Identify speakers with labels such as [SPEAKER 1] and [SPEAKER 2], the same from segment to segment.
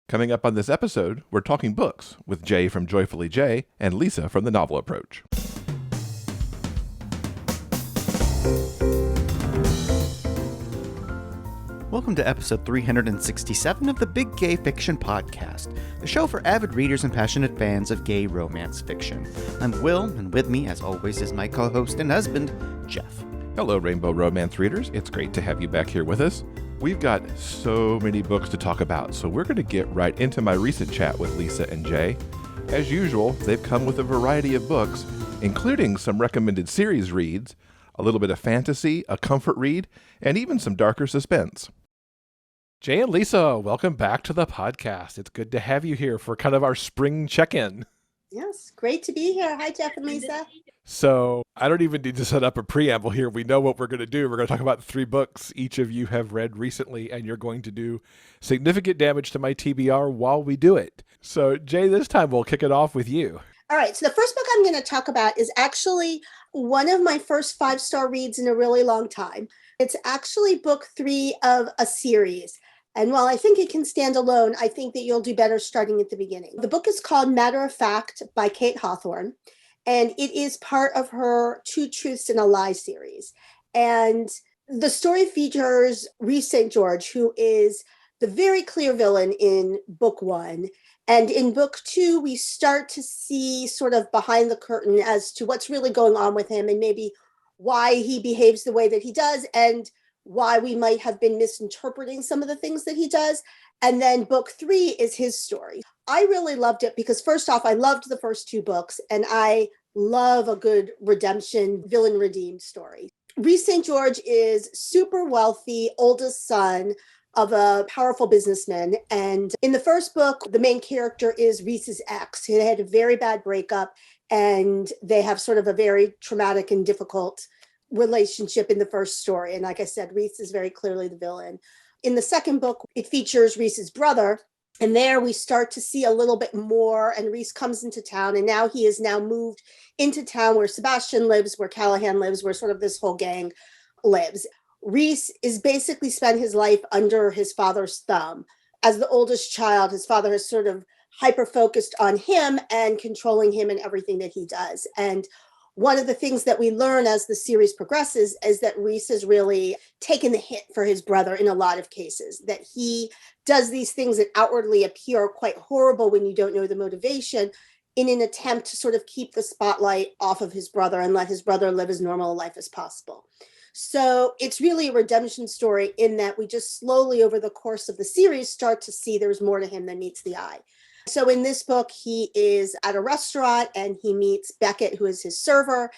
[SPEAKER 1] Coming up on this episode, we're talking books with Jay from Joyfully Jay and Lisa from The Novel Approach.
[SPEAKER 2] Welcome to episode 367 of the Big Gay Fiction Podcast, the show for avid readers and passionate fans of gay romance fiction. I'm Will, and with me, as always, is my co-host and husband, Jeff.
[SPEAKER 1] Hello, Rainbow Romance readers. It's great to have you back here with us. We've got so many books to talk about, so we're going to get right into my recent chat with Lisa and Jay. As usual, they've come with a variety of books, including some recommended series reads, a little bit of fantasy, a comfort read, and even some darker suspense.
[SPEAKER 3] Jay and Lisa, welcome back to the podcast. It's good to have you here for kind of our spring check-in.
[SPEAKER 4] Yes, great to be here. Hi, Jeff and Lisa.
[SPEAKER 3] So I don't even need to set up a preamble here. We know what we're going to do. We're going to talk about 3 books each of you have read recently, and you're going to do significant damage to my TBR while we do it. So Jay, this time we'll kick it off with you.
[SPEAKER 4] All right, so the first book I'm going to talk about is actually one of my first 5-star reads in a really long time. It's actually book 3 of a series. And while I think it can stand alone, I think that you'll do better starting at the beginning. The book is called Matter of Fact by Kate Hawthorne, and it is part of her Two Truths and a Lie series. And the story features Rhys St. George, who is the very clear villain in book 1. And in book 2, we start to see sort of behind the curtain as to what's really going on with him and maybe why he behaves the way that he does and why we might have been misinterpreting some of the things that he does. And then book 3 is his story. I really loved it because first off, I loved the first 2 books and I love a good redemption, villain redeemed story. Rhys St. George is super wealthy, oldest son of a powerful businessman. And in the first book, the main character is Rhys's ex. They had a very bad breakup and they have sort of a very traumatic and difficult relationship in the first story. And like I said, Rhys is very clearly the villain. In the second book, it features Rhys's brother. And there we start to see a little bit more. And Rhys comes into town. And now he is now moved into town where Sebastian lives, where Callahan lives, where sort of this whole gang lives. Rhys is basically spent his life under his father's thumb. As the oldest child, his father has sort of hyper-focused on him and controlling him in everything that he does. And one of the things that we learn as the series progresses is that Rhys has really taken the hit for his brother in a lot of cases, that he does these things that outwardly appear quite horrible when you don't know the motivation in an attempt to sort of keep the spotlight off of his brother and let his brother live as normal a life as possible. So it's really a redemption story in that we just slowly over the course of the series start to see there's more to him than meets the eye. So in this book, he is at a restaurant and he meets Beckett, who is his server,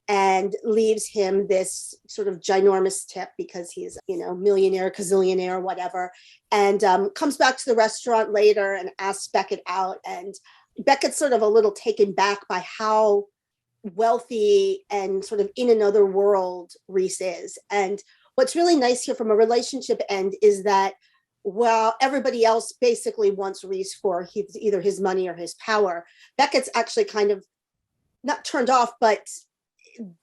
[SPEAKER 4] and leaves him this sort of ginormous tip because he's, millionaire, gazillionaire, whatever, and comes back to the restaurant later and asks Beckett out. And Beckett's sort of a little taken back by how wealthy and sort of in another world Rhys is. And what's really nice here from a relationship end is that while everybody else basically wants Rhys for either his money or his power, Beckett's actually kind of not turned off, but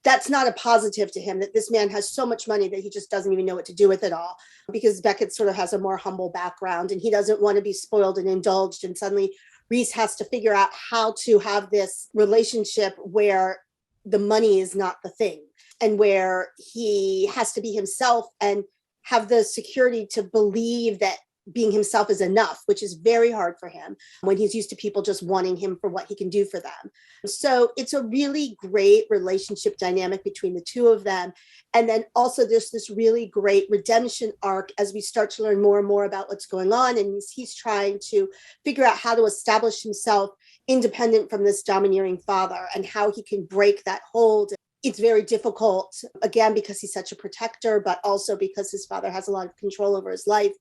[SPEAKER 4] that's not a positive to him, that this man has so much money that he just doesn't even know what to do with it all, because Beckett sort of has a more humble background and he doesn't want to be spoiled and indulged. And suddenly Rhys has to figure out how to have this relationship where the money is not the thing and where he has to be himself and have the security to believe that being himself is enough, which is very hard for him when he's used to people just wanting him for what he can do for them. So it's a really great relationship dynamic between the two of them. And then also there's this really great redemption arc as we start to learn more and more about what's going on. And he's trying to figure out how to establish himself independent from this domineering father and how he can break that hold. It's very difficult, again, because he's such a protector, but also because his father has a lot of control over his life.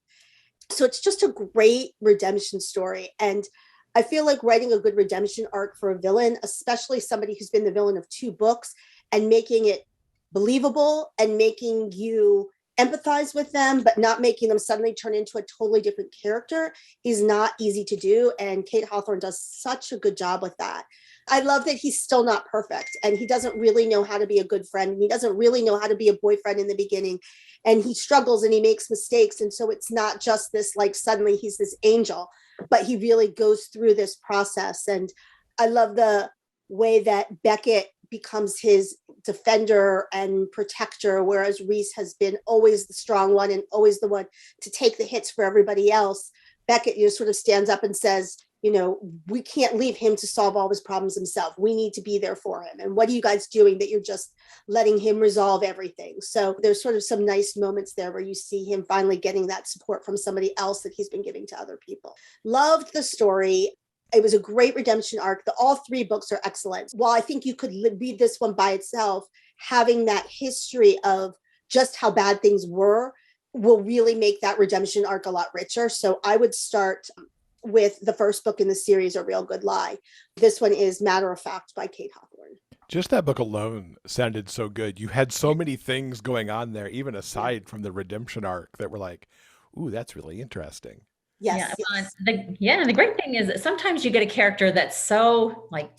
[SPEAKER 4] So it's just a great redemption story. And I feel like writing a good redemption arc for a villain, especially somebody who's been the villain of 2 books, and making it believable and making you empathize with them, but not making them suddenly turn into a totally different character is not easy to do. And Kate Hawthorne does such a good job with that. I love that he's still not perfect and he doesn't really know how to be a good friend. And he doesn't really know how to be a boyfriend in the beginning. And he struggles and he makes mistakes. And so it's not just this, like, suddenly he's this angel, but he really goes through this process. And I love the way that Beckett becomes his defender and protector, whereas Reese has been always the strong one and always the one to take the hits for everybody else. Beckett, sort of stands up and says, we can't leave him to solve all his problems himself. We need to be there for him. And what are you guys doing that you're just letting him resolve everything? So there's sort of some nice moments there where you see him finally getting that support from somebody else that he's been giving to other people. Loved the story. It was a great redemption arc. All three books are excellent. While I think you could read this one by itself, having that history of just how bad things were will really make that redemption arc a lot richer. So I would start with the first book in the series, A Real Good Lie. This one is Matter of Fact by Kate Hawthorne.
[SPEAKER 3] Just that book alone sounded so good. You had so many things going on there, even aside from the redemption arc, that were like, ooh, that's really interesting.
[SPEAKER 4] Yes.
[SPEAKER 5] And the great thing is that sometimes you get a character that's so, like,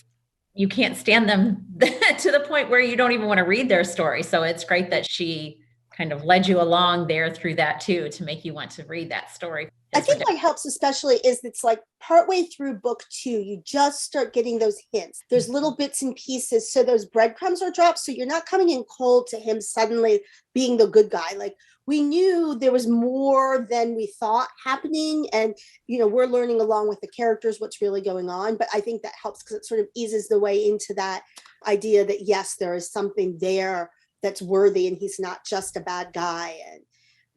[SPEAKER 5] you can't stand them to the point where you don't even want to read their story. So it's great that she kind of led you along there through that too, to make you want to read that story.
[SPEAKER 4] I think what helps especially is it's like partway through book 2, you just start getting those hints. There's little bits and pieces. So those breadcrumbs are dropped. So you're not coming in cold to him suddenly being the good guy. Like, we knew there was more than we thought happening. And, we're learning along with the characters what's really going on. But I think that helps because it sort of eases the way into that idea that, yes, there is something there that's worthy and he's not just a bad guy. And,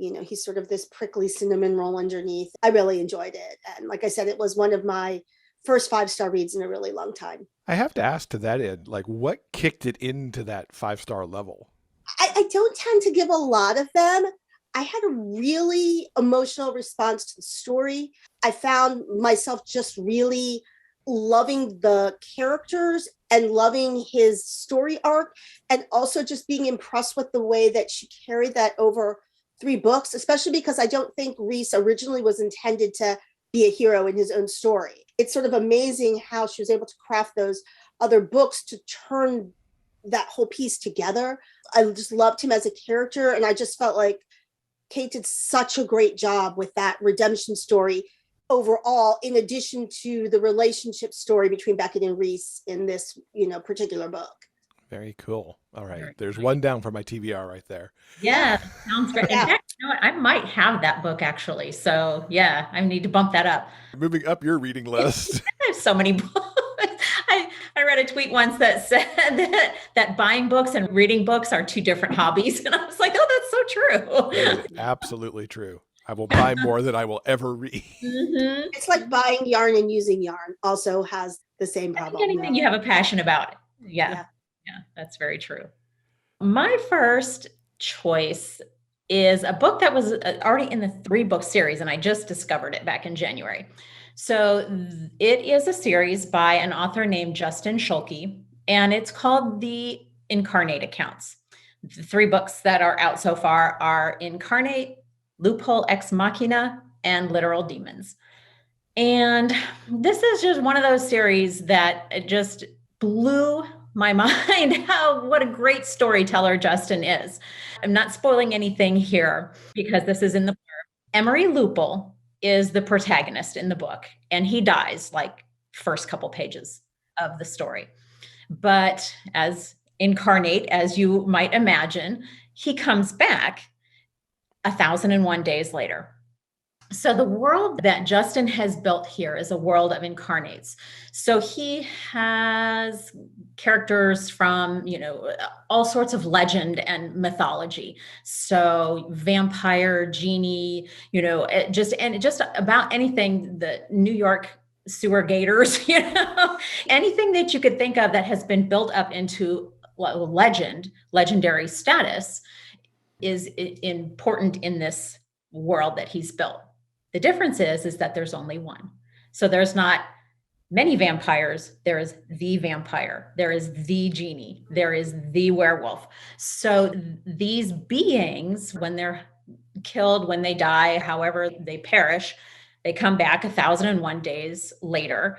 [SPEAKER 4] he's sort of this prickly cinnamon roll underneath. I really enjoyed it. And like I said, it was one of my first 5-star reads in a really long time.
[SPEAKER 3] I have to ask to that end, like, what kicked it into that 5-star level?
[SPEAKER 4] I don't tend to give a lot of them. I had a really emotional response to the story. I found myself just really loving the characters and loving his story arc, and also just being impressed with the way that she carried that over 3 books, especially because I don't think Reese originally was intended to be a hero in his own story. It's sort of amazing how she was able to craft those other books to turn that whole piece together. I just loved him as a character, and I just felt like Kate did such a great job with that redemption story overall, in addition to the relationship story between Beckett and Reese in this, particular book.
[SPEAKER 3] Very cool. All right. There's one down for my TBR right there.
[SPEAKER 5] Yeah, sounds great.
[SPEAKER 4] Yeah.
[SPEAKER 5] In fact, you know what? I might have that book actually. So yeah, I need to bump that up.
[SPEAKER 3] Moving up your reading list.
[SPEAKER 5] I have so many books. I read a tweet once that said that buying books and reading books are 2 different hobbies. And I was like, oh, that's so true.
[SPEAKER 3] That is absolutely true. I will buy more than I will ever read.
[SPEAKER 5] Mm-hmm.
[SPEAKER 4] It's like buying yarn and using yarn also has the same problem.
[SPEAKER 5] Anything you have a passion about. Yeah, that's very true. My first choice is a book that was already in the 3-book series, and I just discovered it back in January. So it is a series by an author named Justin Schuelke, and it's called The Incarnate Accounts. The 3 books that are out so far are Incarnate, Loophole Ex Machina, and Literal Demons. And this is just one of those series that just blew my mind what a great storyteller Justin is. I'm not spoiling anything here because this is in the blurb. Emery Loophole is the protagonist in the book, and he dies like first couple pages of the story. But as incarnate as you might imagine, he comes back 1,001 days later. So the world that Justin has built here is a world of incarnates. So he has characters from, all sorts of legend and mythology. So vampire, genie, just about anything, the New York sewer gators, anything that you could think of that has been built up into legendary status is important in this world that he's built. The difference is that there's only one. So there's not many vampires, there is the vampire, there is the genie, there is the werewolf. So these beings, when they're killed, when they die, however they perish, they come back 1,001 days later,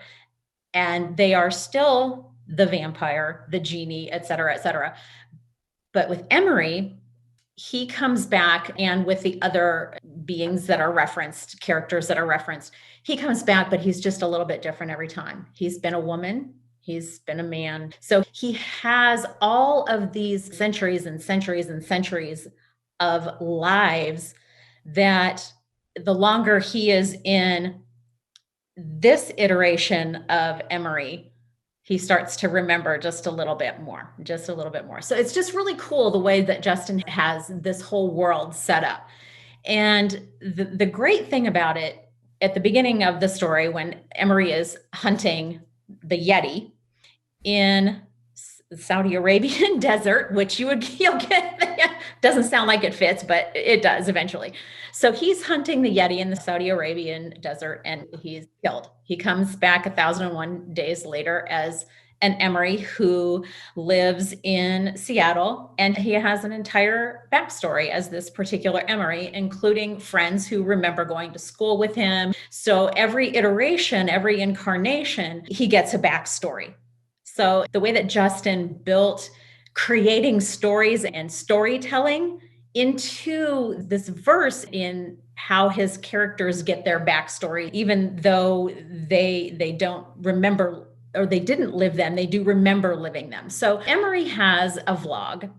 [SPEAKER 5] and they are still the vampire, the genie, et cetera, et cetera. But with Emery, he comes back, and with the other beings that are referenced, characters that are referenced, he comes back, but he's just a little bit different every time. He's been a woman, he's been a man. So he has all of these centuries and centuries and centuries of lives that the longer he is in this iteration of Emery, he starts to remember just a little bit more. So it's just really cool the way that Justin has this whole world set up. And the great thing about it, at the beginning of the story, when Emery is hunting the Yeti in Saudi Arabian desert, which you'll get, doesn't sound like it fits, but it does eventually. So he's hunting the Yeti in the Saudi Arabian desert, and he's killed. He comes back 1,001 days later as an Emery who lives in Seattle, and he has an entire backstory as this particular Emery, including friends who remember going to school with him. So every iteration, every incarnation, he gets a backstory. So the way that Justin built creating stories and storytelling into this verse in how his characters get their backstory, even though they don't remember, or they didn't live them, they do remember living them. So Emery has a vlog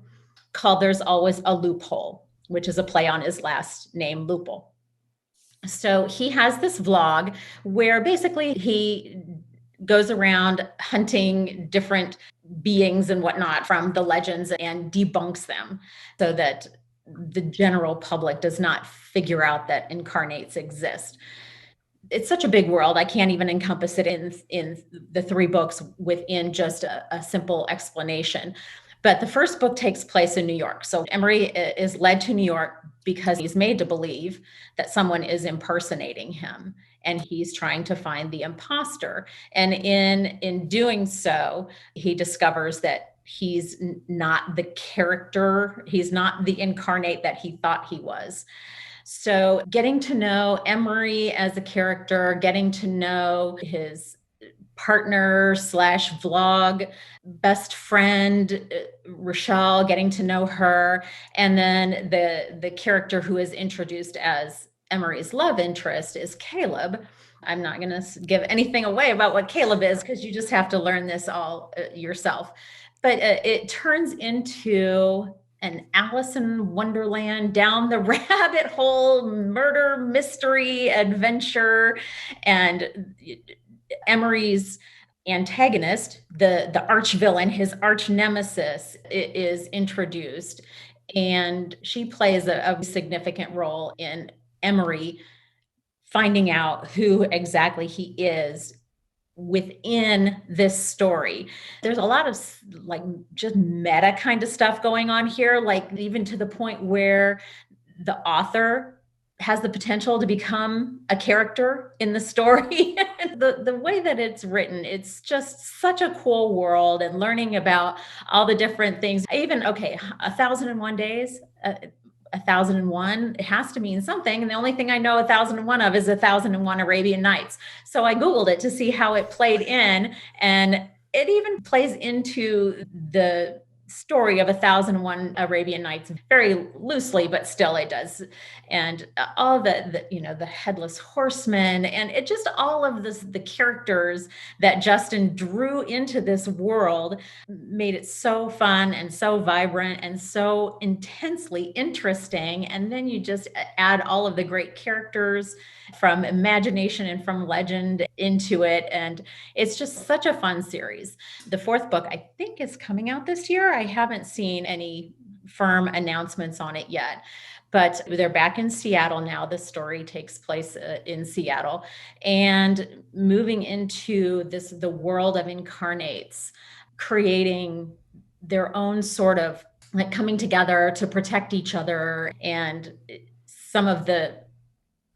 [SPEAKER 5] called There's Always a Loophole, which is a play on his last name, Loophole. So he has this vlog where basically he goes around hunting different beings and whatnot from the legends and debunks them so that the general public does not figure out that incarnates exist. It's such a big world. I can't even encompass it in the 3 books within just a simple explanation. But the first book takes place in New York. So Emery is led to New York because he's made to believe that someone is impersonating him, and he's trying to find the imposter. And in doing so, he discovers that he's not the character, he's not the incarnate that he thought he was. So getting to know Emery as a character, getting to know his partner / vlog best friend, Rochelle, getting to know her, and then the character who is introduced as Emery's love interest is Caleb. I'm not going to give anything away about what Caleb is, because you just have to learn this all yourself. But it turns into an Alice in Wonderland, down the rabbit hole, murder, mystery, adventure. And Emery's antagonist, the arch villain, his arch nemesis, is introduced. And she plays a significant role in Emery finding out who exactly he is within this story. There's a lot of like just meta kind of stuff going on here, like even to the point where the author has the potential to become a character in the story. The way that it's written, it's just such a cool world, and learning about all the different things. Even, 1,001 days, 1,001, it has to mean something. And the only thing I know 1,001 of is 1,001 Arabian Nights. So I Googled it to see how it played in, and it even plays into the story of 1,001 Arabian Nights very loosely, but still it does. And all the headless horseman, and it just all of the characters that Justin drew into this world made it so fun and so vibrant and so intensely interesting. And then you just add all of the great characters from imagination and from legend into it. And it's just such a fun series. The 4th book, I think, is coming out this year. I haven't seen any firm announcements on it yet, but they're back in Seattle now. The story takes place in Seattle, and moving into the world of incarnates, creating their own sort of like coming together to protect each other. And some of the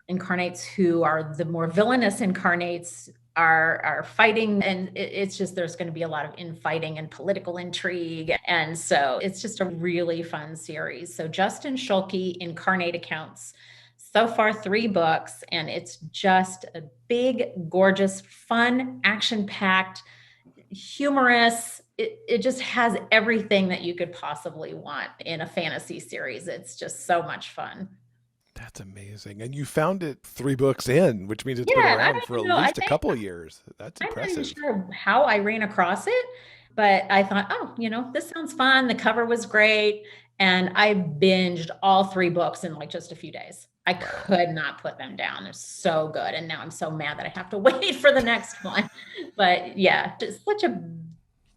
[SPEAKER 5] incarnates who are the more villainous incarnates are fighting, and it's just, there's going to be a lot of infighting and political intrigue. And so it's just a really fun series. So Justin Schuelke, Incarnate Accounts. So far, 3 books, and it's just a big, gorgeous, fun, action-packed, humorous. It just has everything that you could possibly want in a fantasy series. It's just so much fun.
[SPEAKER 3] That's amazing. And you found it 3 books in, which means it's been
[SPEAKER 5] Yeah,
[SPEAKER 3] around for at least a couple of years. That's
[SPEAKER 5] I'm not
[SPEAKER 3] impressive.
[SPEAKER 5] even sure how I ran across it, but I thought, oh, this sounds fun. The cover was great. And I binged all 3 books in like just a few days. I could not put them down. They're so good. And now I'm so mad that I have to wait for the next one. But yeah, just such a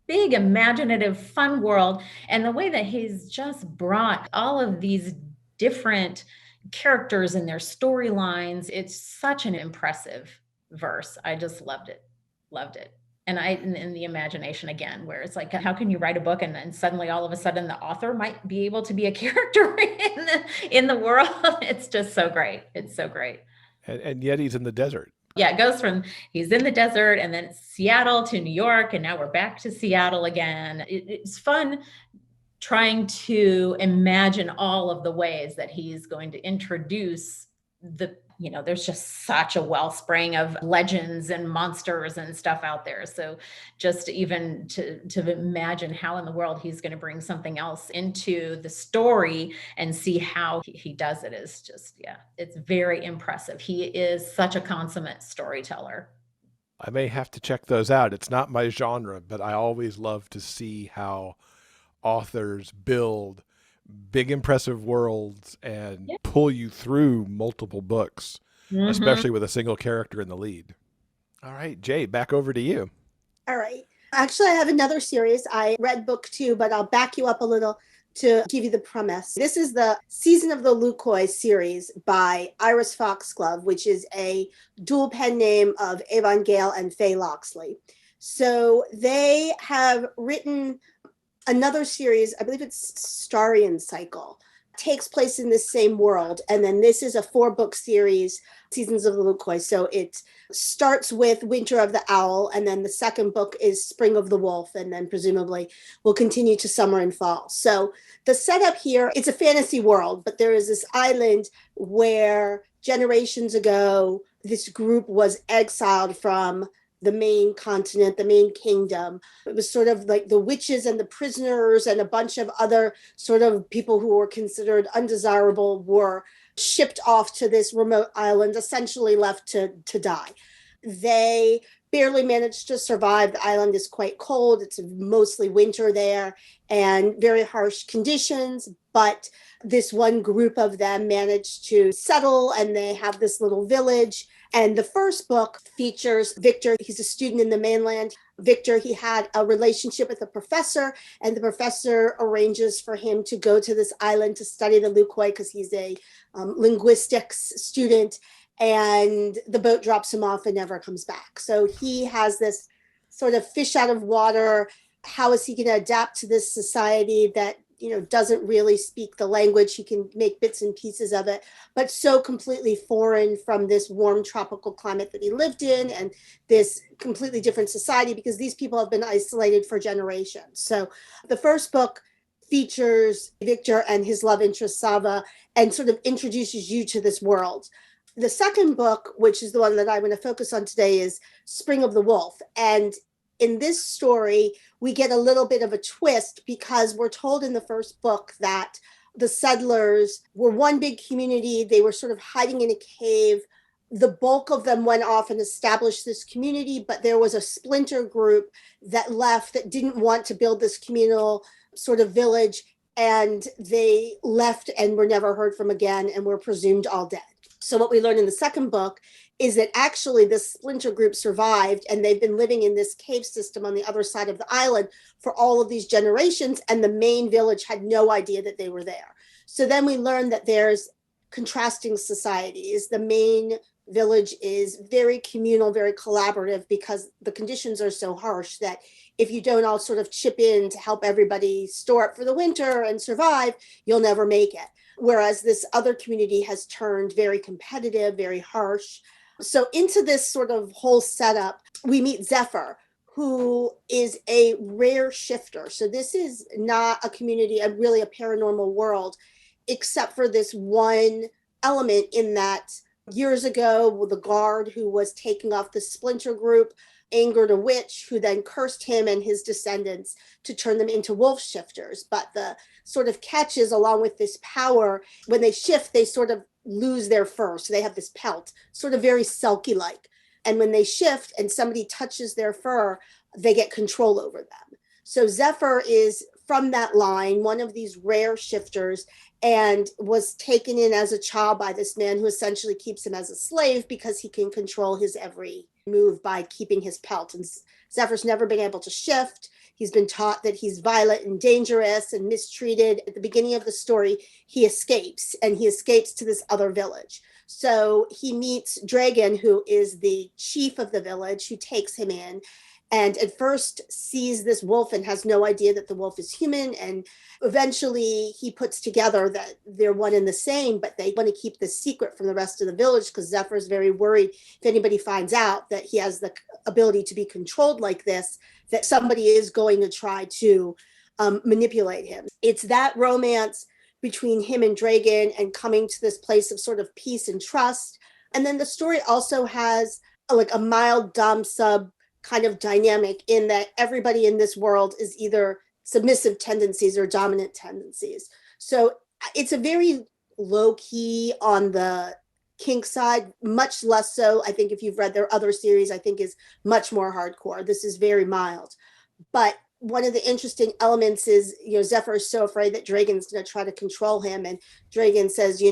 [SPEAKER 5] big, imaginative, fun world. And the way that he's just brought all of these different characters and their storylines, it's such an impressive verse. I just loved it. And the imagination again, where it's like, how can you write a book and then suddenly all of a sudden the author might be able to be a character in the world? It's just so great. It's so great.
[SPEAKER 3] And yet he's in the desert.
[SPEAKER 5] Yeah, it goes from he's in the desert and then it's Seattle to New York, and now we're back to Seattle again. It's fun trying to imagine all of the ways that he's going to introduce there's just such a wellspring of legends and monsters and stuff out there. So just even to imagine how in the world he's going to bring something else into the story and see how he does it is just, it's very impressive. He is such a consummate storyteller.
[SPEAKER 3] I may have to check those out. It's not my genre, but I always love to see how authors build big, impressive worlds and pull you through multiple books, especially with a single character in the lead. All right, Jay, back over to you.
[SPEAKER 4] All right. Actually, I have another series. I read book 2, but I'll back you up a little to give you the premise. This is the Season of the Lukoi series by Iris Foxglove, which is a dual pen name of Avon Gale and Faye Loxley. So they have written another series, I believe it's Starian Cycle, takes place in the same world. And then this is a 4-book series, Seasons of the Lukoi. So it starts with Winter of the Owl, and then the second book is Spring of the Wolf, and then presumably will continue to Summer and Fall. So the setup here, it's a fantasy world, but there is this island where generations ago, this group was exiled from the main continent, the main kingdom. It was sort of like the witches and the prisoners and a bunch of other sort of people who were considered undesirable were shipped off to this remote island, essentially left to die. They barely managed to survive. The island is quite cold. It's mostly winter there and very harsh conditions, but this one group of them managed to settle, and they have this little village. And the first book features Victor. He's a student in the mainland. Victor, he had a relationship with a professor, and the professor arranges for him to go to this island to study the Lukoi because he's a linguistics student, and the boat drops him off and never comes back. So he has this sort of fish out of water. How is he going to adapt to this society that doesn't really speak the language? He can make bits and pieces of it, but so completely foreign from this warm tropical climate that he lived in and this completely different society, because these people have been isolated for generations. So the first book features Victor and his love interest Sava and sort of introduces you to this world. The second book, which is the one that I'm going to focus on today, is Spring of the Wolf. And in this story, we get a little bit of a twist because we're told in the first book that the settlers were one big community. They were sort of hiding in a cave. The bulk of them went off and established this community, but there was a splinter group that left that didn't want to build this communal sort of village, and they left and were never heard from again and were presumed all dead. So what we learn in the second book is that actually this splinter group survived, and they've been living in this cave system on the other side of the island for all of these generations, and the main village had no idea that they were there. So then we learn that there's contrasting societies. The main village is very communal, very collaborative, because the conditions are so harsh that if you don't all sort of chip in to help everybody store up for the winter and survive, you'll never make it. Whereas this other community has turned very competitive, very harsh. So into this sort of whole setup, we meet Zephyr, who is a rare shifter. So this is not a community, really a paranormal world, except for this one element in that years ago, the guard who was taking off the splinter group angered a witch who then cursed him and his descendants to turn them into wolf shifters. But the sort of catch is, along with this power, when they shift, they sort of lose their fur. So they have this pelt, sort of very Selkie like. And when they shift and somebody touches their fur, they get control over them. So Zephyr is from that line, one of these rare shifters, and was taken in as a child by this man who essentially keeps him as a slave because he can control his every move by keeping his pelt. And Zephyr's never been able to shift. He's been taught that he's violent and dangerous and mistreated. At the beginning of the story, he escapes, and he escapes to this other village. So he meets Dragon, who is the chief of the village, who takes him in, and at first sees this wolf and has no idea that the wolf is human. And eventually he puts together that they're one and the same, but they want to keep this secret from the rest of the village because Zephyr is very worried if anybody finds out that he has the ability to be controlled like this, that somebody is going to try to manipulate him. It's that romance between him and Dragon and coming to this place of sort of peace and trust. And then the story also has like a mild dom sub kind of dynamic in that everybody in this world is either submissive tendencies or dominant tendencies. So it's a very low key on the kink side, much less so. I think if you've read their other series, I think is much more hardcore. This is very mild. But one of the interesting elements is, Zephyr is so afraid that Dragon's going to try to control him. And Dragon says,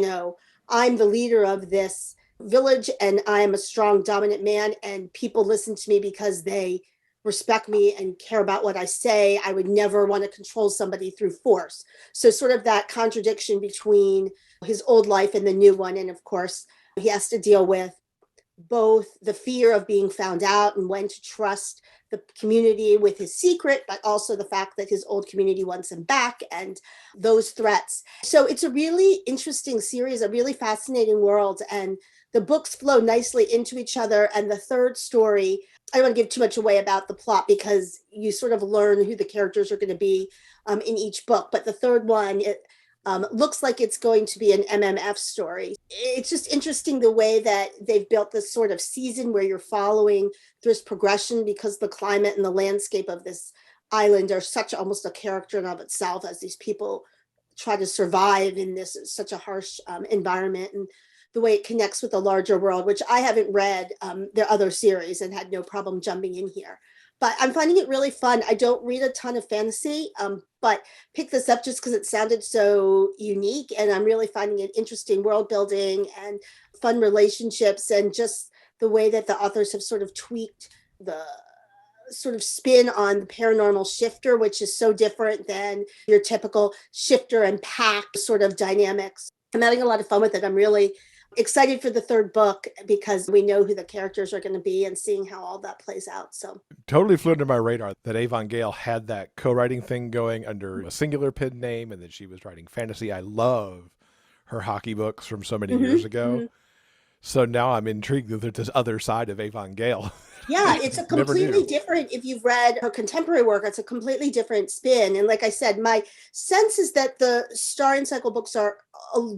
[SPEAKER 4] I'm the leader of this village and I am a strong, dominant man, and people listen to me because they respect me and care about what I say. I would never want to control somebody through force. So sort of that contradiction between his old life and the new one. And of course, he has to deal with both the fear of being found out and when to trust the community with his secret, but also the fact that his old community wants him back and those threats. So it's a really interesting series, a really fascinating world, and the books flow nicely into each other. And the third story, I don't want to give too much away about the plot because you sort of learn who the characters are going to be in each book. But the third one, it looks like it's going to be an MMF story. It's just interesting the way that they've built this sort of season where you're following this progression, because the climate and the landscape of this island are such almost a character in of itself as these people try to survive in this such a harsh environment, and the way it connects with the larger world, which I haven't read their other series and had no problem jumping in here. But I'm finding it really fun. I don't read a ton of fantasy, but picked this up just because it sounded so unique. And I'm really finding it interesting world building and fun relationships, and just the way that the authors have sort of tweaked the sort of spin on the paranormal shifter, which is so different than your typical shifter and pack sort of dynamics. I'm having a lot of fun with it. I'm really excited for the third book because we know who the characters are going to be and seeing how all that plays out. So
[SPEAKER 3] totally flew under my radar that Avon Gale had that co-writing thing going under a singular pen name and that she was writing fantasy. I love her hockey books from so many years ago. Mm-hmm. So now I'm intrigued that there's this other side of Avon Gale.
[SPEAKER 4] Yeah, it's a completely different, if you've read her contemporary work, it's a completely different spin. And like I said, my sense is that the Star and Cycle books are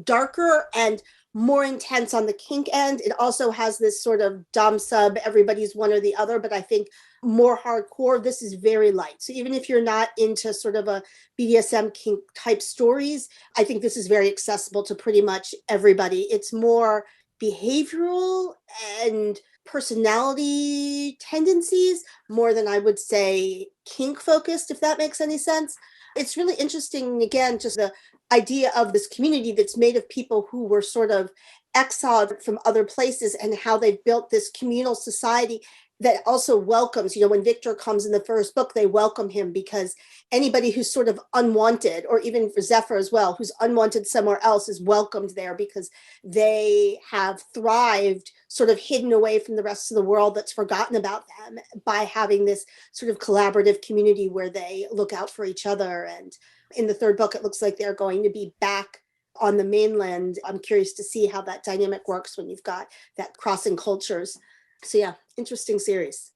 [SPEAKER 4] darker and more intense on the kink end. It also has this sort of dom sub, everybody's one or the other, but I think more hardcore. This is very light. So even if you're not into sort of a BDSM kink type stories, I think this is very accessible to pretty much everybody. It's more behavioral and personality tendencies more than I would say kink focused, if that makes any sense. It's really interesting, again, just the idea of this community that's made of people who were sort of exiled from other places and how they've built this communal society that also welcomes, when Victor comes in the first book, they welcome him because anybody who's sort of unwanted, or even for Zephyr as well, who's unwanted somewhere else, is welcomed there because they have thrived sort of hidden away from the rest of the world that's forgotten about them by having this sort of collaborative community where they look out for each other. And in the third book, it looks like they're going to be back on the mainland. I'm curious to see how that dynamic works when you've got that crossing cultures. So yeah, interesting series.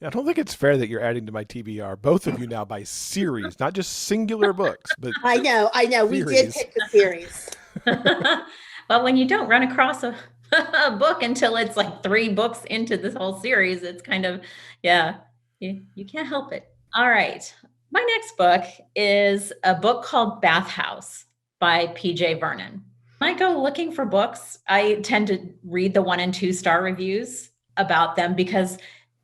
[SPEAKER 3] I don't think it's fair that you're adding to my TBR, both of you now by series, not just singular books, but
[SPEAKER 4] I know. We did pick the series.
[SPEAKER 5] Well, when you don't run across a book until it's like 3 books into this whole series, it's kind of, you can't help it. All right. My next book is a book called Bathhouse by P.J. Vernon. When I go looking for books, I tend to read the 1 and 2 star reviews about them because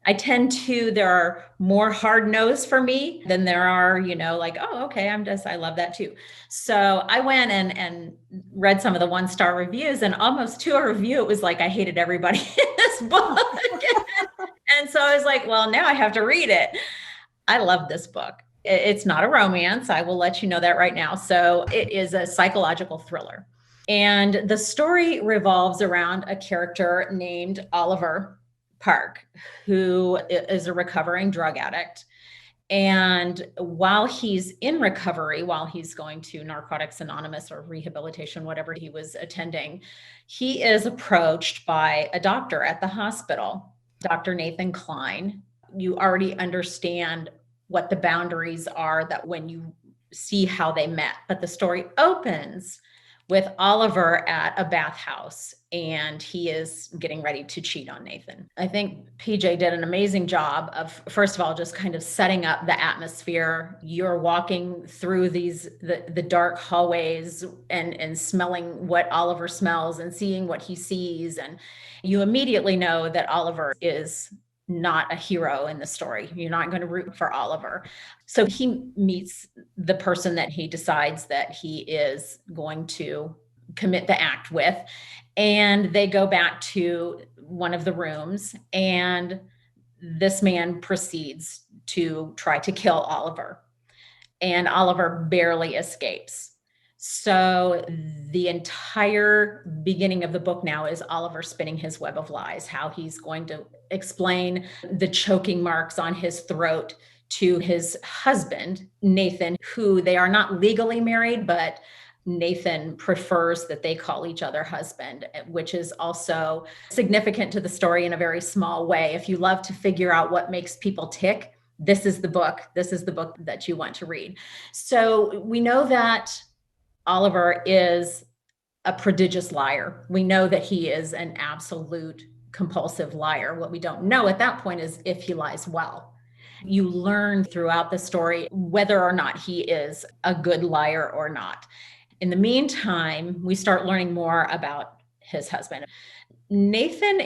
[SPEAKER 5] there are more hard no's for me than there are, like, oh, okay, I love that too. So I went and read some of the 1 star reviews, and almost to a review, it was like, I hated everybody in this book. And so I was like, well, now I have to read it. I love this book. It's not a romance. I will let you know that right now. So it is a psychological thriller. And the story revolves around a character named Oliver Park, who is a recovering drug addict. And while he's in recovery, while he's going to Narcotics Anonymous or rehabilitation, whatever he was attending, he is approached by a doctor at the hospital, Dr. Nathan Klein. You already understand what the boundaries are that when you see how they met. But the story opens with Oliver at a bathhouse, and he is getting ready to cheat on Nathan. I think PJ did an amazing job of, first of all, just kind of setting up the atmosphere. You're walking through the dark hallways and smelling what Oliver smells and seeing what he sees. And you immediately know that Oliver is not a hero in the story. You're not going to root for Oliver. So he meets the person that he decides that he is going to commit the act with. And they go back to one of the rooms, and this man proceeds to try to kill Oliver. And Oliver barely escapes. So the entire beginning of the book now is Oliver spinning his web of lies, how he's going to explain the choking marks on his throat to his husband, Nathan, who they are not legally married, but Nathan prefers that they call each other husband, which is also significant to the story in a very small way. If you love to figure out what makes people tick, this is the book. This is the book that you want to read. So we know that Oliver is a prodigious liar. We know that he is an absolute compulsive liar. What we don't know at that point is if he lies well. You learn throughout the story whether or not he is a good liar or not. In the meantime, we start learning more about his husband. Nathan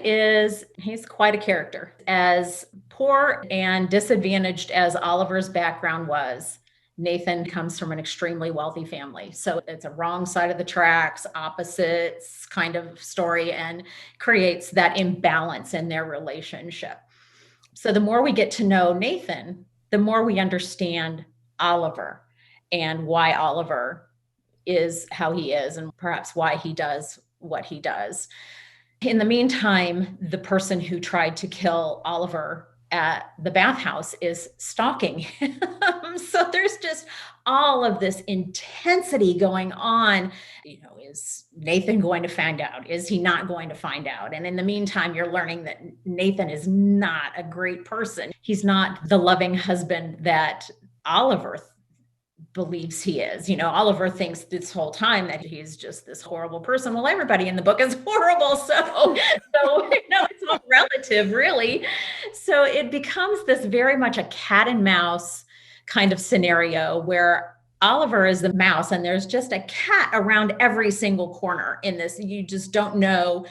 [SPEAKER 5] he's quite a character. As poor and disadvantaged as Oliver's background was, Nathan comes from an extremely wealthy family. So it's a wrong side of the tracks, opposites kind of story, and creates that imbalance in their relationship. So the more we get to know Nathan, the more we understand Oliver and why Oliver is how he is, and perhaps why he does what he does. In the meantime, the person who tried to kill Oliver at the bathhouse is stalking him. So there's just all of this intensity going on. Is Nathan going to find out? Is he not going to find out? And in the meantime, you're learning that Nathan is not a great person. He's not the loving husband that Oliver believes he is. Oliver thinks this whole time that he's just this horrible person. Well, everybody in the book is horrible. So it's all relative, really. So it becomes this very much a cat and mouse kind of scenario where Oliver is the mouse and there's just a cat around every single corner in this. You just don't know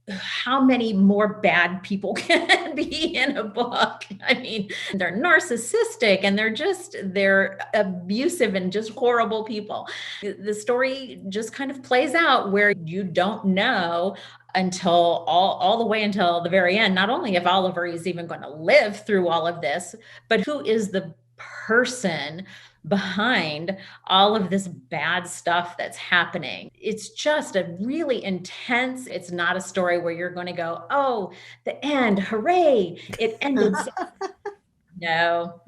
[SPEAKER 5] how many more bad people can be in a book. I mean, they're narcissistic and they're abusive and just horrible people. The story just kind of plays out where you don't know until all the way until the very end, not only if Oliver is even going to live through all of this, but who is the person behind all of this bad stuff that's happening. It's just a really intense, it's not a story where you're going to go, oh, the end, hooray, it ended. No.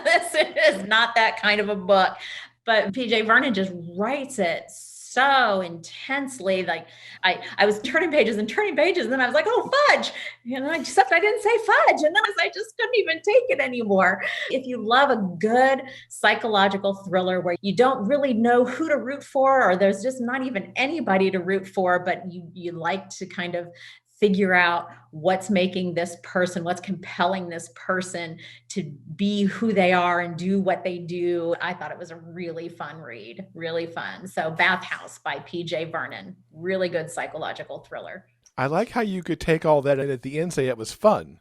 [SPEAKER 5] This is not that kind of a book. But PJ Vernon just writes it so intensely. Like I was turning pages and then I was like, oh, fudge. Except I didn't say fudge. And then I just couldn't even take it anymore. If you love a good psychological thriller where you don't really know who to root for, or there's just not even anybody to root for, but you like to kind of figure out what's making this person, what's compelling this person to be who they are and do what they do. I thought it was a really fun read, really fun. So Bathhouse by PJ Vernon, really good psychological thriller.
[SPEAKER 3] I like how you could take all that and at the end say it was fun.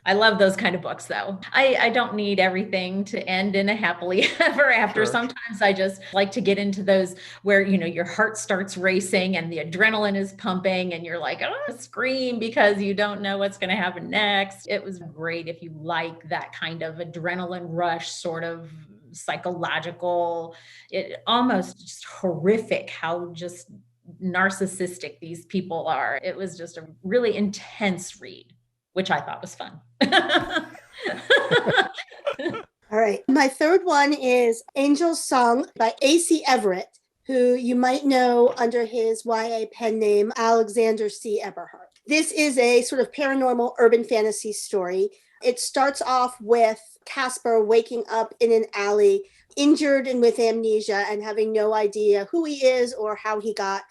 [SPEAKER 5] I love those kind of books, though. I don't need everything to end in a happily ever after.
[SPEAKER 3] Sure.
[SPEAKER 5] Sometimes I just like to get into those where, your heart starts racing and the adrenaline is pumping and you're like, oh, scream because you don't know what's going to happen next. It was great if you like that kind of adrenaline rush, sort of psychological, it almost just horrific how just narcissistic these people are. It was just a really intense read, which I thought was fun.
[SPEAKER 4] All right. My third one is Angel's Song by A.C. Everett, who you might know under his YA pen name, Alexander C. Eberhardt. This is a sort of paranormal urban fantasy story. It starts off with Casper waking up in an alley, injured and with amnesia and having no idea who he is or how he got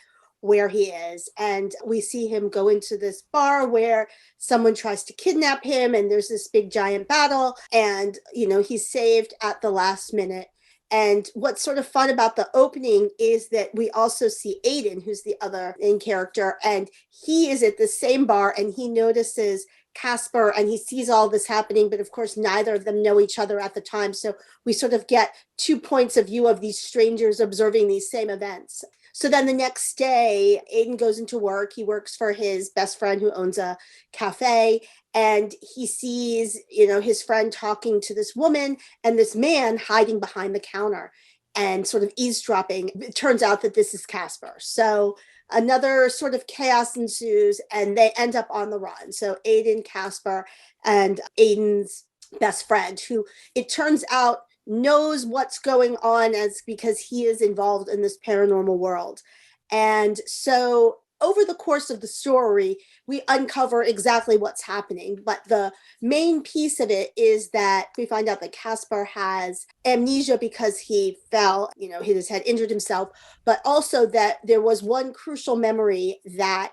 [SPEAKER 4] where he is. And we see him go into this bar where someone tries to kidnap him and there's this big giant battle and, he's saved at the last minute. And what's sort of fun about the opening is that we also see Aiden, who's the other main character, and he is at the same bar and he notices Casper and he sees all this happening, but of course neither of them know each other at the time. So we sort of get 2 points of view of these strangers observing these same events. So then the next day, Aiden goes into work. He works for his best friend who owns a cafe, and he sees, his friend talking to this woman and this man hiding behind the counter and sort of eavesdropping. It turns out that this is Casper. So another sort of chaos ensues and they end up on the run. So Aiden, Casper, and Aiden's best friend, who it turns out knows what's going on because he is involved in this paranormal world. And so over the course of the story, we uncover exactly what's happening. But the main piece of it is that we find out that Casper has amnesia because he fell, his head injured himself, but also that there was one crucial memory that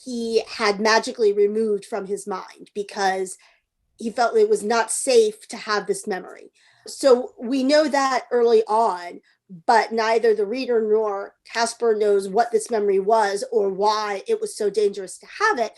[SPEAKER 4] he had magically removed from his mind because he felt it was not safe to have this memory. So we know that early on, but neither the reader nor Casper knows what this memory was or why it was so dangerous to have it.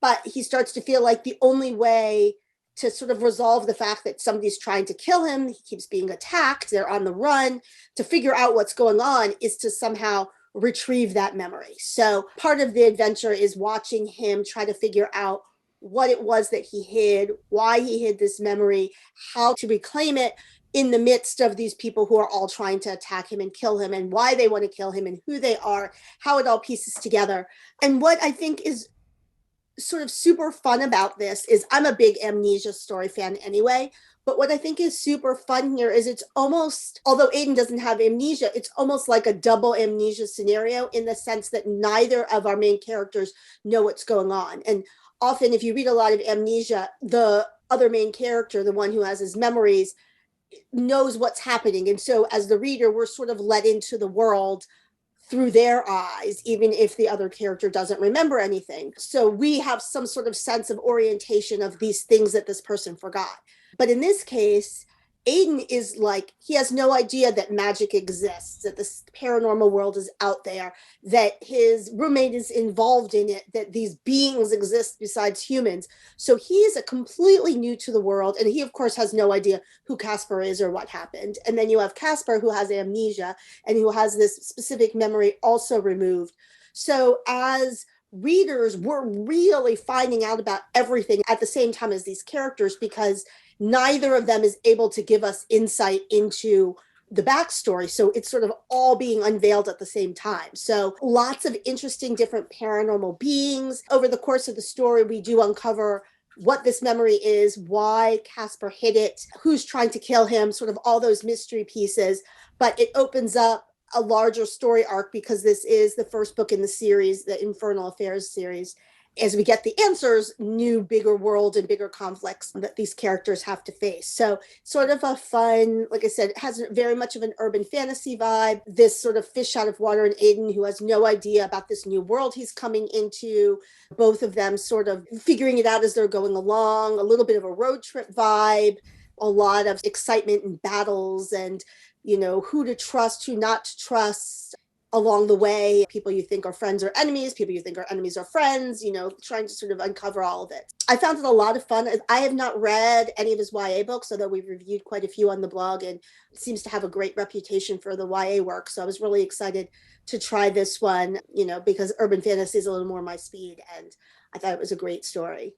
[SPEAKER 4] But he starts to feel like the only way to sort of resolve the fact that somebody's trying to kill him, he keeps being attacked, they're on the run, to figure out what's going on is to somehow retrieve that memory. So part of the adventure is watching him try to figure out what it was that he hid, why he hid this memory, how to reclaim it in the midst of these people who are all trying to attack him and kill him, and why they want to kill him and who they are, how it all pieces together. And what I think is sort of super fun about this is I'm a big amnesia story fan anyway, but what I think is super fun here is it's almost, although Aiden doesn't have amnesia, it's almost like a double amnesia scenario in the sense that neither of our main characters know what's going on. And often if you read a lot of amnesia, the other main character, the one who has his memories, knows what's happening. And so as the reader, we're sort of let into the world through their eyes, even if the other character doesn't remember anything. So we have some sort of sense of orientation of these things that this person forgot. But in this case, Aiden is like, he has no idea that magic exists, that this paranormal world is out there, that his roommate is involved in it, that these beings exist besides humans. So he is completely new to the world. And he, of course, has no idea who Casper is or what happened. And then you have Casper, who has amnesia and who has this specific memory also removed. So as readers, we're really finding out about everything at the same time as these characters, because neither of them is able to give us insight into the backstory. So it's sort of all being unveiled at the same time. So lots of interesting different paranormal beings. Over the course of the story, we do uncover what this memory is, why Casper hid it, who's trying to kill him, sort of all those mystery pieces. But it opens up a larger story arc because this is the first book in the series, the Infernal Affairs series. As we get the answers, new, bigger world and bigger conflicts that these characters have to face. So sort of a fun, like I said, it has very much of an urban fantasy vibe. This sort of fish out of water in Aiden who has no idea about this new world he's coming into. Both of them sort of figuring it out as they're going along, a little bit of a road trip vibe, a lot of excitement and battles and, who to trust, who not to trust along the way. People you think are friends or enemies, people you think are enemies or friends, trying to sort of uncover all of it. I found it a lot of fun. I have not read any of his YA books, although we've reviewed quite a few on the blog, and seems to have a great reputation for the YA work. So I was really excited to try this one, because urban fantasy is a little more my speed, and I thought it was a great story.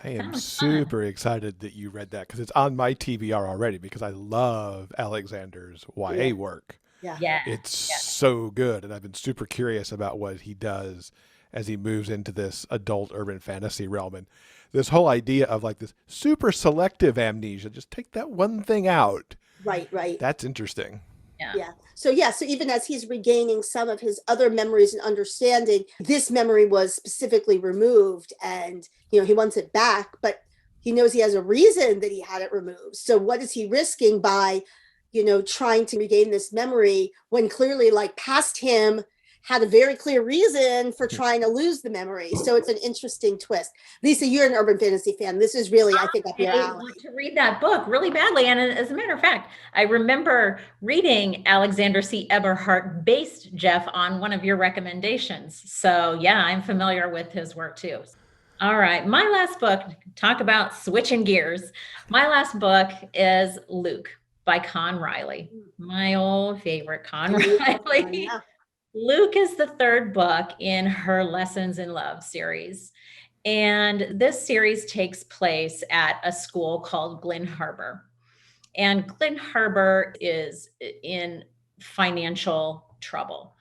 [SPEAKER 3] I am super excited that you read that because it's on my TBR already because I love Alexander's YA work.
[SPEAKER 5] Yeah.
[SPEAKER 3] It's so good. And I've been super curious about what he does as he moves into this adult urban fantasy realm. And this whole idea of like this super selective amnesia, just take that one thing out.
[SPEAKER 4] Right.
[SPEAKER 3] That's interesting.
[SPEAKER 4] Yeah. So even as he's regaining some of his other memories and understanding, this memory was specifically removed and, he wants it back, but he knows he has a reason that he had it removed. So what is he risking by, trying to regain this memory when clearly like past him had a very clear reason for trying to lose the memory. So it's an interesting twist. Lisa, you're an urban fantasy fan. This is really, I think, up your alley.
[SPEAKER 5] I want to read that book really badly. And as a matter of fact, I remember reading Alexander C. Eberhardt based, Jeff, on one of your recommendations. So yeah, I'm familiar with his work too. All right. My last book, talk about switching gears. My last book is Luke by Con Riley. My old favorite Con Riley.
[SPEAKER 4] Yeah.
[SPEAKER 5] Luke is the third book in her Lessons in Love series. And this series takes place at a school called Glen Harbor. And Glen Harbor is in financial trouble.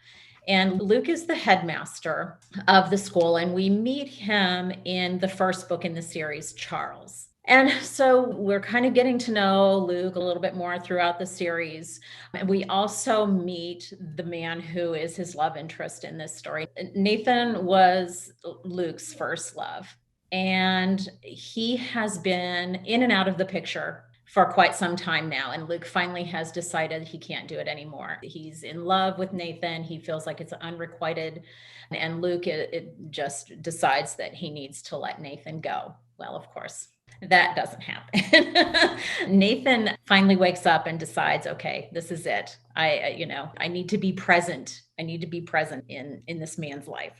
[SPEAKER 5] And Luke is the headmaster of the school. And we meet him in the first book in the series, Charles. And so we're kind of getting to know Luke a little bit more throughout the series. And we also meet the man who is his love interest in this story. Nathan was Luke's first love, and he has been in and out of the picture for quite some time now. And Luke finally has decided he can't do it anymore. He's in love with Nathan. He feels like it's unrequited. And Luke it just decides that he needs to let Nathan go. Well, of course, that doesn't happen. Nathan finally wakes up and decides, okay, this is it. I need to be present. I need to be present in this man's life.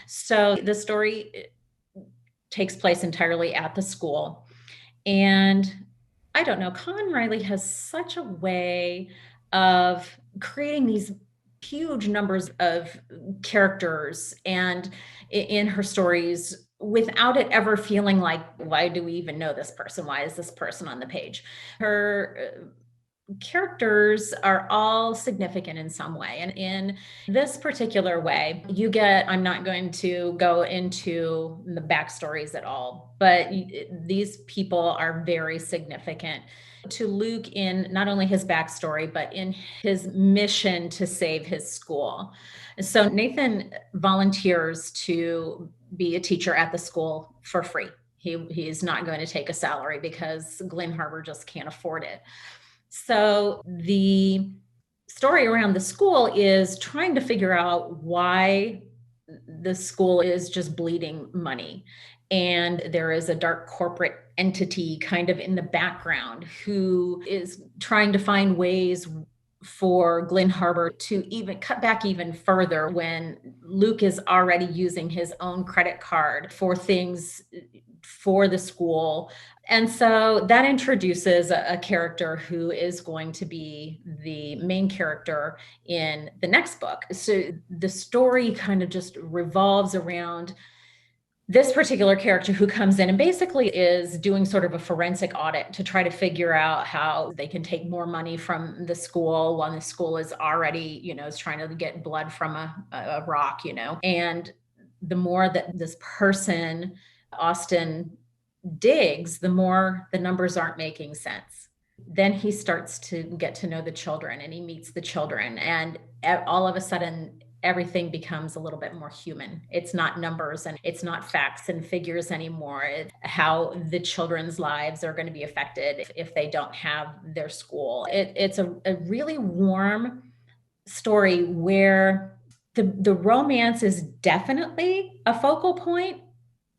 [SPEAKER 5] So the story takes place entirely at the school. And I don't know, Con Riley has such a way of creating these huge numbers of characters and in her stories without it ever feeling like, why do we even know this person? Why is this person on the page? Her characters are all significant in some way. And in this particular way, you get, I'm not going to go into the backstories at all, but these people are very significant to Luke in not only his backstory, but in his mission to save his school. So Nathan volunteers to be a teacher at the school for free. He is not going to take a salary because Glen Harbor just can't afford it. So the story around the school is trying to figure out why the school is just bleeding money. And there is a dark corporate entity kind of in the background who is trying to find ways for Glen Harbor to even cut back even further when Luke is already using his own credit card for things for the school. And so that introduces a character who is going to be the main character in the next book. So the story kind of just revolves around this particular character who comes in and basically is doing sort of a forensic audit to try to figure out how they can take more money from the school when the school is already, is trying to get blood from a rock, and the more that this person, Austin, digs, the more the numbers aren't making sense. Then he starts to get to know the children, and he meets the children, and all of a sudden everything becomes a little bit more human. It's not numbers and it's not facts and figures anymore. It's how the children's lives are going to be affected if they don't have their school. It's a really warm story where the romance is definitely a focal point,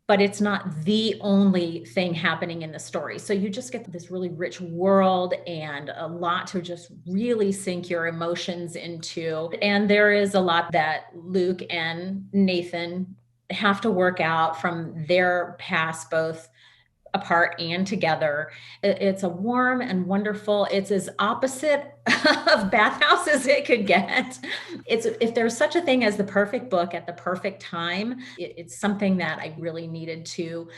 [SPEAKER 5] but it's not the only thing happening in the story. So you just get this really rich world and a lot to just really sink your emotions into. And there is a lot that Luke and Nathan have to work out from their past, both apart and together. It's a warm and wonderful, it's as opposite of Bathhouse as it could get. It's, if there's such a thing as the perfect book at the perfect time, it's something that I really needed to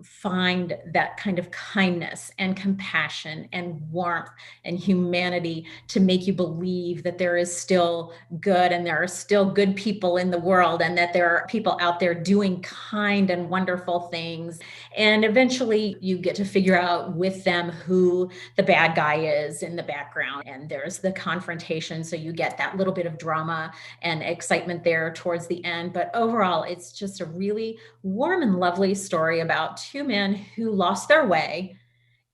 [SPEAKER 5] find, that kind of kindness and compassion and warmth and humanity to make you believe that there is still good and there are still good people in the world and that there are people out there doing kind and wonderful things. And eventually you get to figure out with them who the bad guy is in the background, and there's the confrontation. So you get that little bit of drama and excitement there towards the end. But overall, it's just a really warm and lovely story about two men who lost their way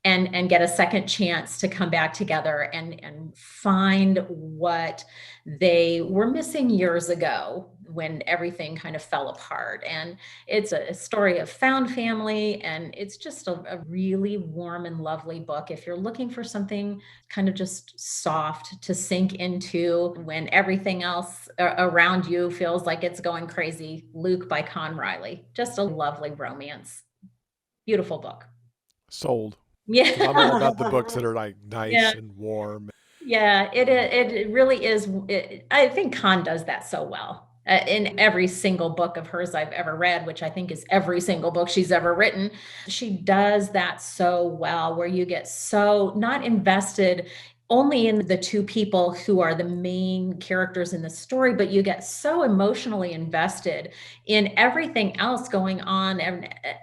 [SPEAKER 5] and get a second chance to come back together and find what they were missing years ago when everything kind of fell apart. And it's a story of found family, and it's just a really warm and lovely book. If you're looking for something kind of just soft to sink into when everything else around you feels like it's going crazy, Luke by Con Riley, just a lovely romance. Beautiful book.
[SPEAKER 3] Sold.
[SPEAKER 5] Yeah.
[SPEAKER 3] I'm all about the books that are like nice
[SPEAKER 5] Yeah.
[SPEAKER 3] and warm.
[SPEAKER 5] Yeah, it really is. I think Con does that so well. In every single book of hers I've ever read, which I think is every single book she's ever written, she does that so well, where you get so not invested only in the two people who are the main characters in the story, but you get so emotionally invested in everything else going on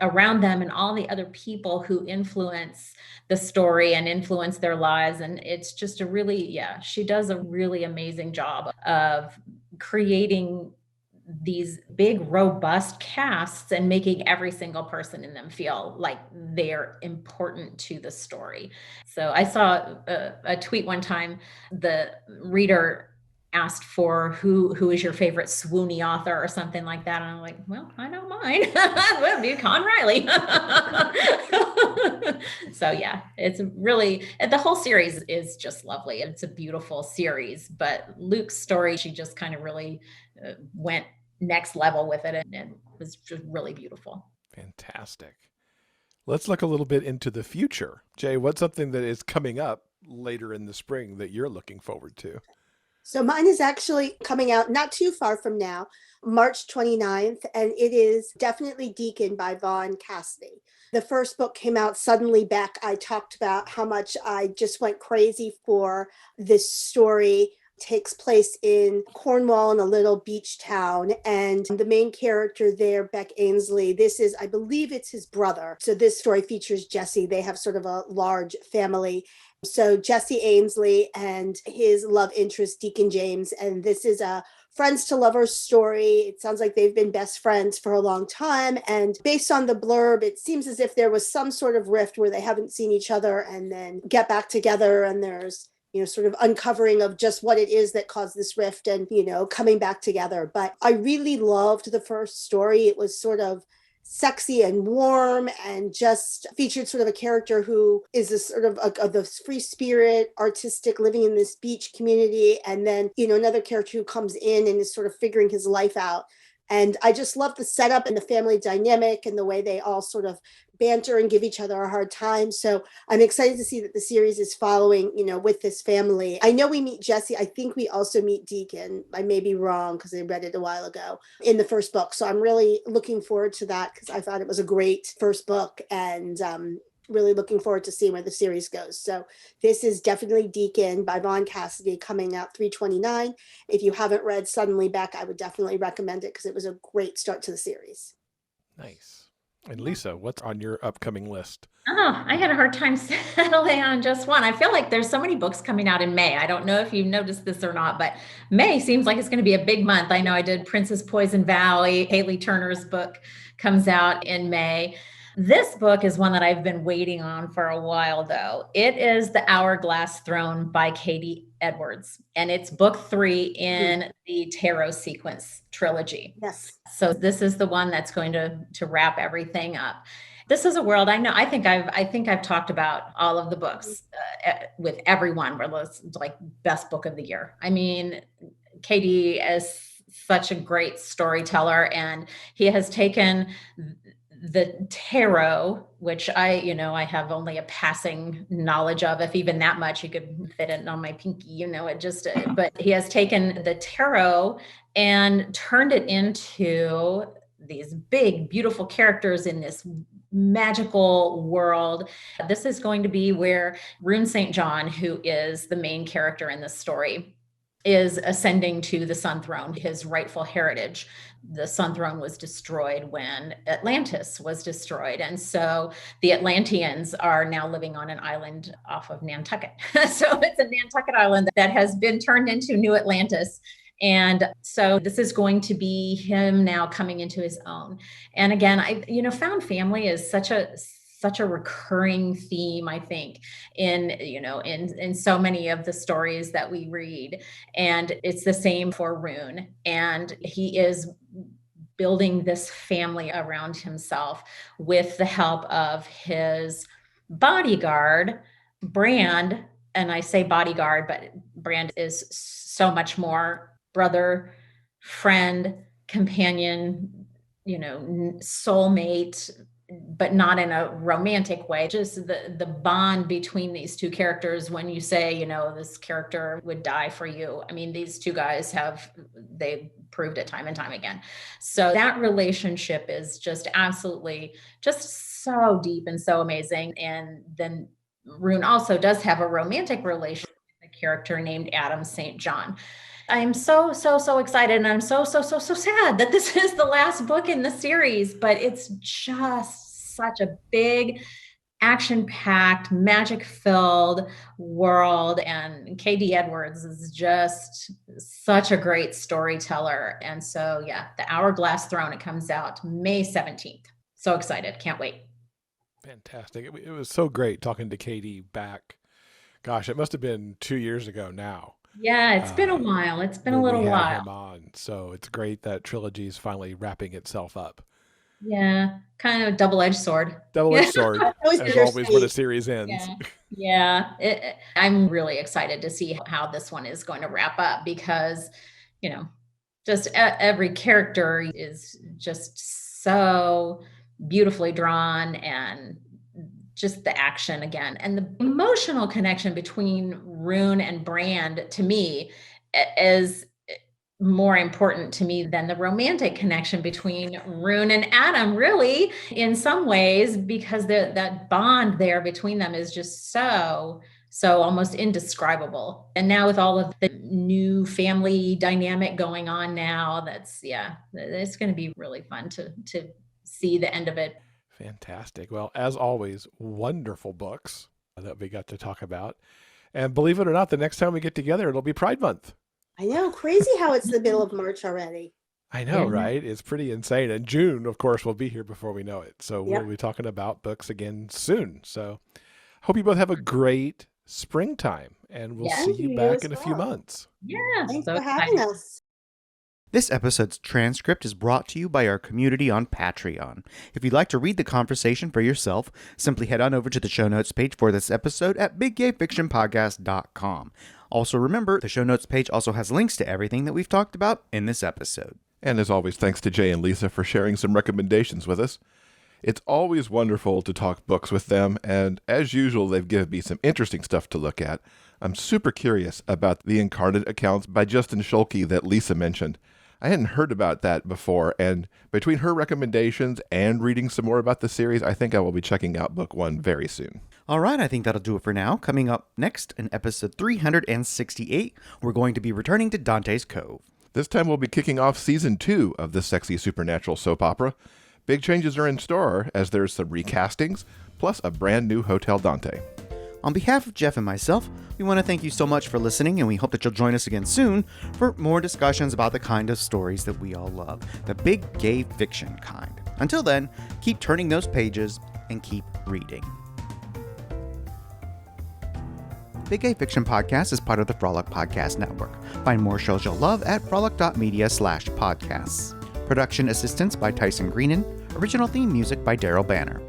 [SPEAKER 5] around them and all the other people who influence the story and influence their lives. And it's just a really, yeah, she does a really amazing job of creating these big, robust casts and making every single person in them feel like they're important to the story. So I saw a tweet one time, the reader asked for who is your favorite Swoony author or something like that. And I'm like, well, I know mine. Well, be Con Riley. So yeah, it's really, the whole series is just lovely. It's a beautiful series, but Luke's story, she just kind of really went next level with it, and it was just really beautiful.
[SPEAKER 3] Fantastic. Let's look a little bit into the future. Jay, what's something that is coming up later in the spring that you're looking forward to?
[SPEAKER 4] So mine is actually coming out not too far from now, March 29th, and it is definitely Deacon by Vaun Cassidy. The first book came out suddenly back. I talked about how much I just went crazy for this story. Takes place in Cornwall in a little beach town, and the main character there, Beck Ainsley, this is, I believe it's his brother. So this story features Jesse. They have sort of a large family. So Jesse Ainsley and his love interest, Deacon James, and this is a friends to lovers story. It sounds like they've been best friends for a long time. And based on the blurb, it seems as if there was some sort of rift where they haven't seen each other and then get back together, and there's sort of uncovering of just what it is that caused this rift and, coming back together. But I really loved the first story. It was sort of sexy and warm and just featured sort of a character who is this sort of the free spirit, artistic, living in this beach community. And then, another character who comes in and is sort of figuring his life out. And I just love the setup and the family dynamic and the way they all sort of banter and give each other a hard time. So I'm excited to see that the series is following, with this family. I know we meet Jesse. I think we also meet Deacon. I may be wrong because I read it a while ago in the first book. So I'm really looking forward to that because I thought it was a great first book, and really looking forward to seeing where the series goes. So this is definitely Deacon by Vaun Cassidy, coming out 3/29. If you haven't read Suddenly Beck, I would definitely recommend it because it was a great start to the series.
[SPEAKER 3] Nice. And Lisa, what's on your upcoming list?
[SPEAKER 5] Oh, I had a hard time settling on just one. I feel like there's so many books coming out in May. I don't know if you've noticed this or not, but May seems like it's going to be a big month. I know I did Princess Poison Valley. Haley Turner's book comes out in May. This book is one that I've been waiting on for a while, though. It is The Hourglass Throne by Katie Edwards, and it's book 3 in the Tarot Sequence trilogy.
[SPEAKER 4] Yes.
[SPEAKER 5] So this is the one that's going to wrap everything up. This is a world I know. I think I've talked about all of the books with everyone. Where it's like best book of the year. I mean, K.D. is such a great storyteller, and he has taken the tarot, which I have only a passing knowledge of, if even that much. You could fit it on my pinky, but he has taken the tarot and turned it into these big, beautiful characters in this magical world. This is going to be where Rune St. John, who is the main character in this story, is ascending to the Sun Throne, his rightful heritage. The Sun Throne was destroyed when Atlantis was destroyed. And so the Atlanteans are now living on an island off of Nantucket. So it's a Nantucket island that has been turned into New Atlantis. And so this is going to be him now coming into his own. And again, found family is such a recurring theme, I think, in so many of the stories that we read. And it's the same for Rune. And he is building this family around himself with the help of his bodyguard, Brand. And I say bodyguard, but Brand is so much more: brother, friend, companion, soulmate, but not in a romantic way. Just the bond between these two characters. When you say, this character would die for you, I mean, these two guys they proved it time and time again. So that relationship is just absolutely just so deep and so amazing. And then Rune also does have a romantic relationship with a character named Adam St. John. I'm so excited, and I'm so sad that this is the last book in the series, but it's just such a big, action-packed, magic-filled world, and K.D. Edwards is just such a great storyteller. And so, yeah, The Hourglass Throne, it comes out May 17th. So excited. Can't wait.
[SPEAKER 3] Fantastic. It was so great talking to K.D. back. Gosh, it must have been 2 years ago now.
[SPEAKER 5] Yeah, it's been a while. It's been a little
[SPEAKER 3] we had
[SPEAKER 5] while.
[SPEAKER 3] him on, so it's great that trilogy is finally wrapping itself up.
[SPEAKER 5] Yeah, kind of a double-edged sword.
[SPEAKER 3] Double-edged sword,
[SPEAKER 4] Always
[SPEAKER 3] as always when a
[SPEAKER 4] bittersweet.
[SPEAKER 3] series ends.
[SPEAKER 5] Yeah. I'm really excited to see how this one is going to wrap up, because, just every character is just so beautifully drawn, and just the action again, and the emotional connection between Rune and Brand, to me, is more important to me than the romantic connection between Rune and Adam, really, in some ways, because that bond there between them is just so almost indescribable. And now with all of the new family dynamic going on now, it's going to be really fun to see the end of it.
[SPEAKER 3] Fantastic. Well, as always, wonderful books that we got to talk about. And believe it or not, the next time we get together, it'll be Pride Month.
[SPEAKER 4] I know. Crazy how it's the middle of March already.
[SPEAKER 3] I know, right? It's pretty insane. And June, of course, will be here before we know it. So we'll be talking about books again soon. So hope you both have a great springtime, and we'll see you back in a few months.
[SPEAKER 5] Yeah.
[SPEAKER 4] Thanks for having us.
[SPEAKER 2] This episode's transcript is brought to you by our community on Patreon. If you'd like to read the conversation for yourself, simply head on over to the show notes page for this episode at biggayfictionpodcast.com. Also remember, the show notes page also has links to everything that we've talked about in this episode.
[SPEAKER 1] And as always, thanks to Jay and Lisa for sharing some recommendations with us. It's always wonderful to talk books with them, and as usual, they've given me some interesting stuff to look at. I'm super curious about the Incarnate accounts by Justin Schuelke that Lisa mentioned. I hadn't heard about that before, and between her recommendations and reading some more about the series, I think I will be checking out book 1 very soon.
[SPEAKER 2] All right, I think that'll do it for now. Coming up next in episode 368, we're going to be returning to Dante's Cove.
[SPEAKER 1] This time we'll be kicking off season 2 of this sexy supernatural soap opera. Big changes are in store as there's some recastings, plus a brand new Hotel Dante.
[SPEAKER 2] On behalf of Jeff and myself, we want to thank you so much for listening, and we hope that you'll join us again soon for more discussions about the kind of stories that we all love, the big gay fiction kind. Until then, keep turning those pages and keep reading. Big Gay Fiction Podcast is part of the Frolic Podcast Network. Find more shows you'll love at frolic.media/podcasts. Production assistance by Tyson Greenan. Original theme music by Daryl Banner.